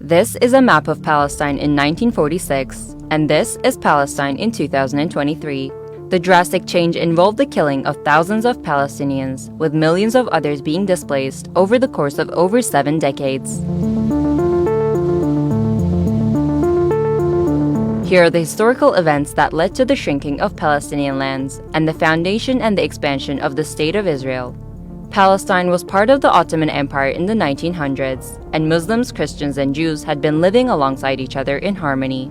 This is a map of Palestine in 1946, and this is Palestine in 2023. The drastic change involved the killing of thousands of Palestinians, with millions of others being displaced over the course of over 7 decades. Here are the historical events that led to the shrinking of Palestinian lands and the foundation and the expansion of the State of Israel. Palestine was part of the Ottoman Empire in the 1900s, and Muslims, Christians, and Jews had been living alongside each other in harmony.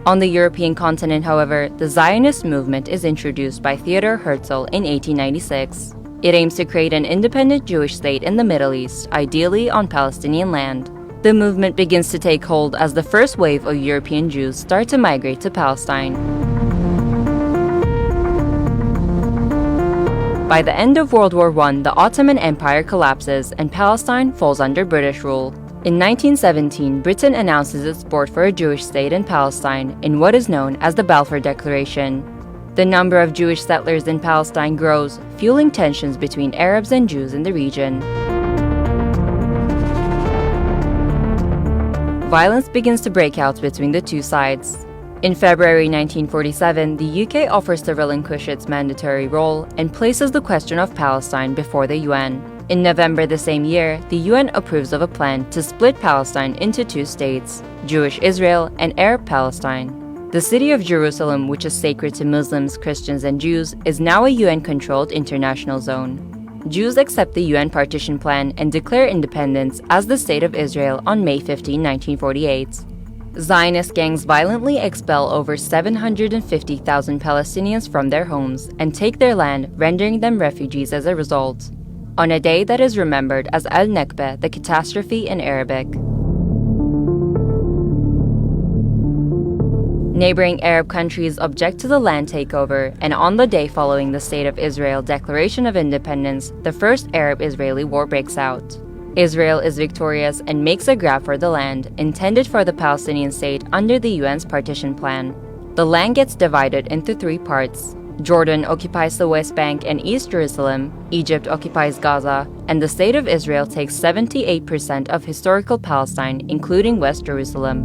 On the European continent, however, the Zionist movement is introduced by Theodor Herzl in 1896. It aims to create an independent Jewish state in the Middle East, ideally on Palestinian land. The movement begins to take hold as the first wave of European Jews start to migrate to Palestine. By the end of World War I, the Ottoman Empire collapses and Palestine falls under British rule. In 1917, Britain announces its support for a Jewish state in Palestine in what is known as the Balfour Declaration. The number of Jewish settlers in Palestine grows, fueling tensions between Arabs and Jews in the region. Violence begins to break out between the two sides. In February 1947, the UK offers to relinquish its mandatory role and places the question of Palestine before the UN. In November the same year, the UN approves of a plan to split Palestine into 2 states, Jewish Israel and Arab Palestine. The city of Jerusalem, which is sacred to Muslims, Christians, and Jews, is now a UN-controlled international zone. Jews accept the UN partition plan and declare independence as the State of Israel on May 15, 1948. Zionist gangs violently expel over 750,000 Palestinians from their homes and take their land, rendering them refugees as a result. On a day that is remembered as Al-Nakba, the catastrophe in Arabic. Neighboring Arab countries object to the land takeover, and on the day following the State of Israel Declaration of Independence, the first Arab-Israeli war breaks out. Israel is victorious and makes a grab for the land, intended for the Palestinian state under the UN's partition plan. The land gets divided into 3 parts. Jordan occupies the West Bank and East Jerusalem, Egypt occupies Gaza, and the State of Israel takes 78% of historical Palestine, including West Jerusalem.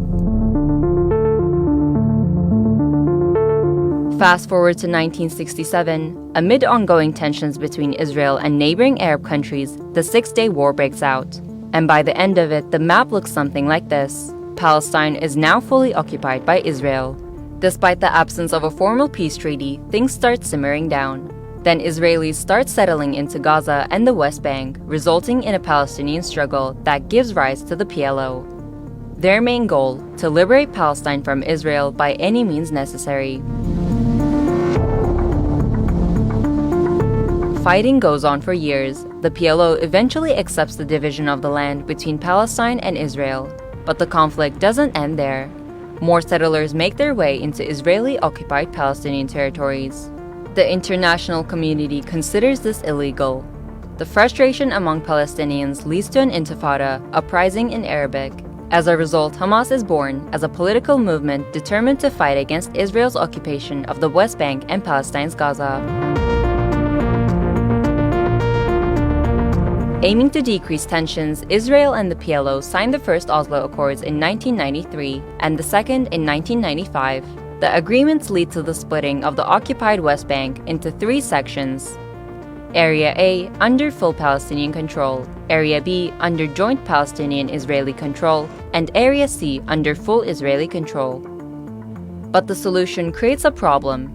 Fast forward to 1967, amid ongoing tensions between Israel and neighboring Arab countries, the Six-Day War breaks out. And by the end of it, the map looks something like this. Palestine is now fully occupied by Israel. Despite the absence of a formal peace treaty, things start simmering down. Then Israelis start settling into Gaza and the West Bank, resulting in a Palestinian struggle that gives rise to the PLO. Their main goal, to liberate Palestine from Israel by any means necessary. Fighting goes on for years. The PLO eventually accepts the division of the land between Palestine and Israel, but the conflict doesn't end there. More settlers make their way into Israeli-occupied Palestinian territories. The international community considers this illegal. The frustration among Palestinians leads to an intifada, uprising in Arabic. As a result, Hamas is born as a political movement determined to fight against Israel's occupation of the West Bank and Palestine's Gaza. Aiming to decrease tensions, Israel and the PLO signed the first Oslo Accords in 1993 and the second in 1995. The agreements lead to the splitting of the occupied West Bank into 3 sections. Area A under full Palestinian control, Area B under joint Palestinian-Israeli control, and Area C under full Israeli control. But the solution creates a problem.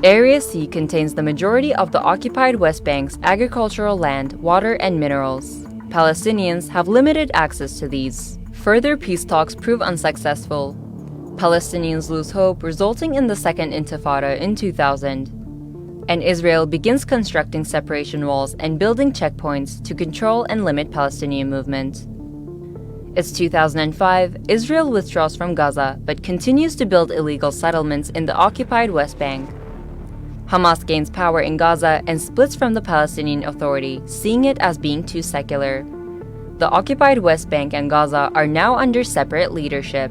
Area C contains the majority of the occupied West Bank's agricultural land, water, and minerals. Palestinians have limited access to these. Further peace talks prove unsuccessful. Palestinians lose hope, resulting in the Second Intifada in 2000. And Israel begins constructing separation walls and building checkpoints to control and limit Palestinian movement. It's 2005, Israel withdraws from Gaza but continues to build illegal settlements in the occupied West Bank. Hamas gains power in Gaza and splits from the Palestinian Authority, seeing it as being too secular. The occupied West Bank and Gaza are now under separate leadership.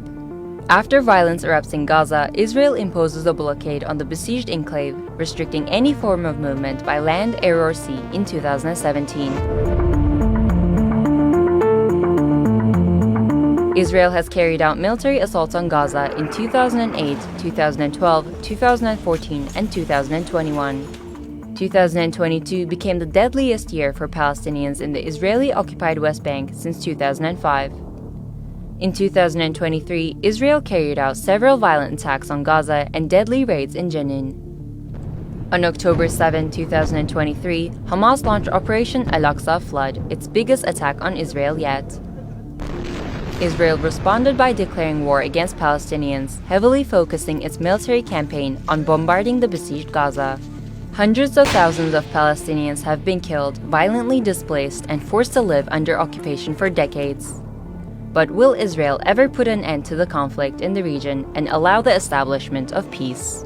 After violence erupts in Gaza, Israel imposes a blockade on the besieged enclave, restricting any form of movement by land, air, or sea in 2017. Israel has carried out military assaults on Gaza in 2008, 2012, 2014, and 2021. 2022 became the deadliest year for Palestinians in the Israeli-occupied West Bank since 2005. In 2023, Israel carried out several violent attacks on Gaza and deadly raids in Jenin. On October 7, 2023, Hamas launched Operation Al-Aqsa Flood, its biggest attack on Israel yet. Israel responded by declaring war against Palestinians, heavily focusing its military campaign on bombarding the besieged Gaza. Hundreds of thousands of Palestinians have been killed, violently displaced, and forced to live under occupation for decades. But will Israel ever put an end to the conflict in the region and allow the establishment of peace?